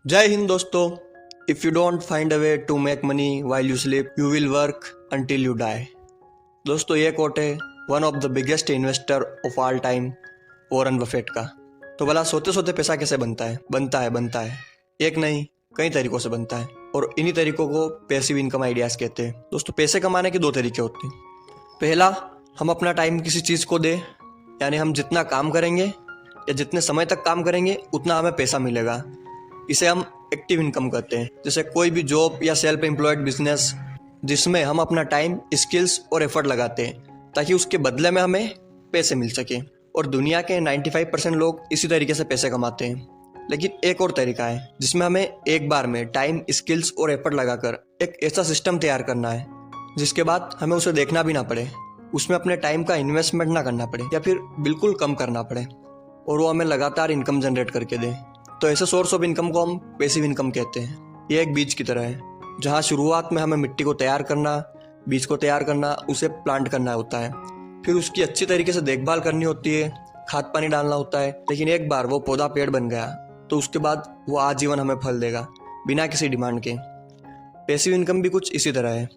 जय हिंद दोस्तों। If you don't find a way to make money while you sleep you will work until you die. दोस्तों ये quote है one of the biggest investor of all time Warren Buffett का। तो भला सोते सोते पैसा कैसे बनता है? बनता है एक नहीं कई तरीकों से बनता है और इन्हीं तरीकों को पैसिव इनकम आइडियाज़ कहते हैं। दोस्तों पैसे कमाने के दो तरीके होते हैं। पहला, हम अपना टाइम किसी चीज़ को दें, यानी हम जितना काम करेंगे या जितने समय तक काम करेंगे उतना हमें पैसा मिलेगा। इसे हम एक्टिव इनकम कहते हैं। जैसे कोई भी जॉब या सेल्फ एम्प्लॉयड बिजनेस जिसमें हम अपना टाइम, स्किल्स और एफर्ट लगाते हैं ताकि उसके बदले में हमें पैसे मिल सके। और दुनिया के 95% लोग इसी तरीके से पैसे कमाते हैं। लेकिन एक और तरीका है जिसमें हमें एक बार में टाइम, स्किल्स और एफर्ट लगाकर एक ऐसा सिस्टम तैयार करना है जिसके बाद हमें उसे देखना भी ना पड़े, उसमें अपने टाइम का इन्वेस्टमेंट ना करना पड़े या फिर बिल्कुल कम करना पड़े और वो हमें लगातार इनकम जनरेट करके दे। तो ऐसे सोर्स ऑफ इनकम को हम पैसिव इनकम कहते हैं। ये एक बीज की तरह है जहाँ शुरुआत में हमें मिट्टी को तैयार करना, बीज को तैयार करना, उसे प्लांट करना होता है, फिर उसकी अच्छी तरीके से देखभाल करनी होती है, खाद पानी डालना होता है। लेकिन एक बार वो पौधा पेड़ बन गया तो उसके बाद वो आजीवन हमें फल देगा बिना किसी डिमांड के। पैसिव इनकम भी कुछ इसी तरह है।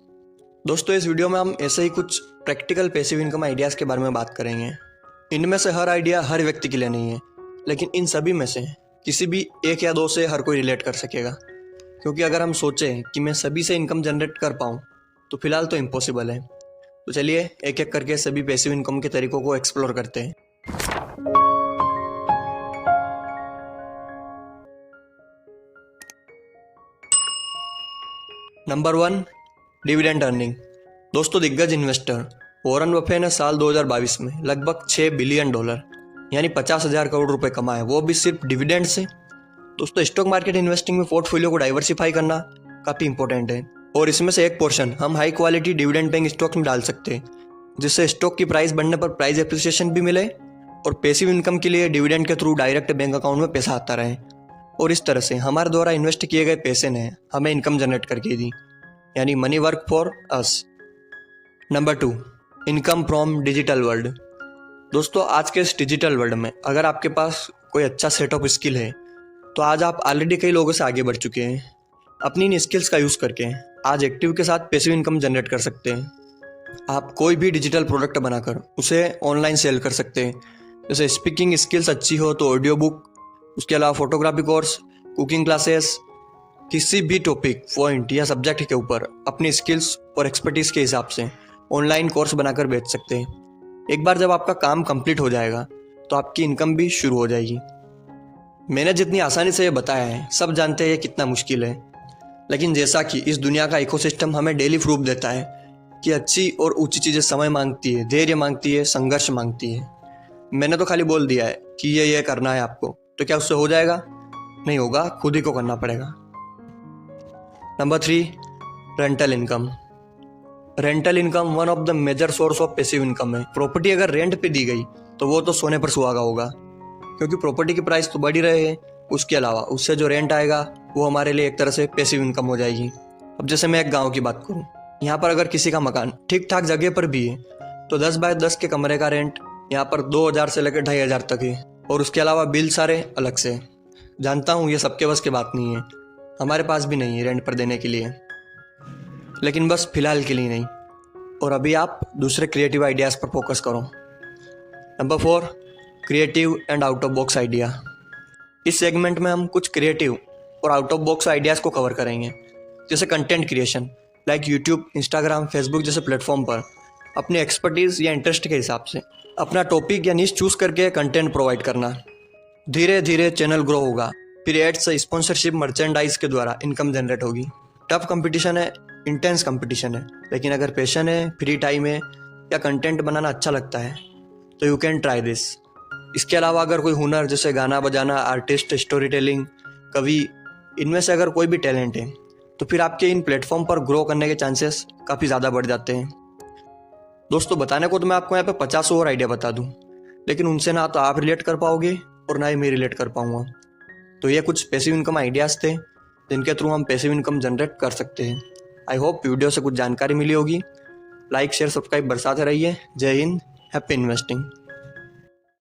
दोस्तों इस वीडियो में हम ऐसे ही कुछ प्रैक्टिकल पैसिव इनकम आइडियाज़ के बारे में बात करेंगे। इनमें से हर आइडिया हर व्यक्ति के लिए नहीं है, लेकिन इन सभी में से किसी भी एक या दो से हर कोई रिलेट कर सकेगा। क्योंकि अगर हम सोचें कि मैं सभी से इनकम जनरेट कर पाऊँ तो फिलहाल तो इम्पॉसिबल है। तो चलिए एक एक करके सभी पैसिव इनकम के तरीकों को एक्सप्लोर करते हैं। Number 1, dividend earning. दोस्तों दिग्गज इन्वेस्टर वॉरेन बफेट ने साल 2022 में लगभग $6 बिलियन यानी 50,000 करोड़ रुपए कमाए, वो भी सिर्फ डिविडेंड से। दोस्तों स्टॉक मार्केट इन्वेस्टिंग में पोर्टफोलियो को डाइवर्सिफाई करना काफ़ी इंपॉर्टेंट है और इसमें से एक पोर्शन हम high quality dividend paying stock में डाल सकते हैं, जिससे स्टॉक की प्राइस बढ़ने पर प्राइस एप्रिसिएशन भी मिले और पैसिव इनकम के लिए डिविडेंड के थ्रू डायरेक्ट बैंक अकाउंट में पैसा आता रहे। और इस तरह से हमारे द्वारा इन्वेस्ट किए गए पैसे ने हमें इनकम जनरेट करके दी, यानी money work for us. Number 2, income from digital world. दोस्तों आज के इस डिजिटल वर्ल्ड में अगर आपके पास कोई अच्छा सेट ऑफ स्किल है तो आज आप ऑलरेडी कई लोगों से आगे बढ़ चुके हैं। अपनी इन स्किल्स का यूज़ करके आज एक्टिव के साथ पैसिव इनकम जनरेट कर सकते हैं। आप कोई भी डिजिटल प्रोडक्ट बनाकर उसे ऑनलाइन सेल कर सकते हैं। जैसे स्पीकिंग स्किल्स अच्छी हो तो ऑडियो बुक, उसके अलावा फोटोग्राफी कोर्स, कुकिंग क्लासेस, किसी भी टॉपिक, पॉइंट या सब्जेक्ट के ऊपर अपनी स्किल्स और एक्सपर्टीज़ के हिसाब से ऑनलाइन कोर्स बनाकर बेच सकते हैं। एक बार जब आपका काम कंप्लीट हो जाएगा तो आपकी इनकम भी शुरू हो जाएगी। मैंने जितनी आसानी से ये बताया है सब जानते हैं ये कितना मुश्किल है, लेकिन जैसा कि इस दुनिया का इकोसिस्टम हमें डेली प्रूफ देता है कि अच्छी और ऊंची चीज़ें समय मांगती है, धैर्य मांगती है, संघर्ष मांगती है। मैंने तो खाली बोल दिया है कि ये करना है आपको, तो क्या उससे हो जाएगा? नहीं होगा, खुद ही को करना पड़ेगा। Number 3, rental income. Rental income one of the major source of passive income है। प्रॉपर्टी अगर रेंट पे दी गई तो वो तो सोने पर सुहागा होगा, क्योंकि प्रॉपर्टी की प्राइस तो बढ़ ही रहे हैं। उसके अलावा उससे जो रेंट आएगा वो हमारे लिए एक तरह से पैसिव इनकम हो जाएगी। अब जैसे मैं एक गांव की बात करूं, यहाँ पर अगर किसी का मकान ठीक ठाक जगह पर भी है तो 10 बाय 10 के कमरे का रेंट यहाँ पर 2,000 से लेकर 2,500 तक है। और उसके अलावा बिल सारे अलग से। जानता हूँ ये सबके बस की बात नहीं है, हमारे पास भी नहीं है रेंट पर देने के लिए, लेकिन बस फिलहाल के लिए नहीं। और अभी आप दूसरे क्रिएटिव आइडियाज़ पर फोकस करो। Number 4, creative and out of box idea. इस सेगमेंट में हम कुछ क्रिएटिव और आउट ऑफ बॉक्स आइडियाज़ को कवर करेंगे, जैसे content creation, like YouTube, Instagram, Facebook जैसे प्लेटफॉर्म पर अपनी एक्सपर्टीज़ या इंटरेस्ट के हिसाब से अपना टॉपिक या निश चूज़ करके कंटेंट प्रोवाइड करना। धीरे धीरे चैनल ग्रो होगा, फिर एड्स, स्पॉन्सरशिप, मर्चेंडाइज के द्वारा इनकम जनरेट होगी। टफ कंपटीशन है, इंटेंस कंपटीशन है, लेकिन अगर पैशन है, फ्री टाइम है या कंटेंट बनाना अच्छा लगता है तो यू कैन ट्राई दिस। इसके अलावा अगर कोई हुनर जैसे गाना बजाना, आर्टिस्ट, स्टोरी टेलिंग, कवि, इनमें से अगर कोई भी टैलेंट है तो फिर आपके इन प्लेटफॉर्म पर ग्रो करने के चांसेस काफ़ी ज़्यादा बढ़ जाते हैं। दोस्तों बताने को तो मैं आपको यहाँ पे 50 और आइडिया बता दूँ, लेकिन उनसे ना तो आप रिलेट कर पाओगे और ना ही मैं रिलेट कर पाऊँगा। तो ये कुछ पैसिव इनकम आइडियाज़ थे जिनके थ्रू हम पैसिव इनकम जनरेट कर सकते हैं। आई होप वीडियो से कुछ जानकारी मिली होगी। लाइक, शेयर, सब्सक्राइब बरसाते रहिए। जय हिंद, हैप्पी इन्वेस्टिंग।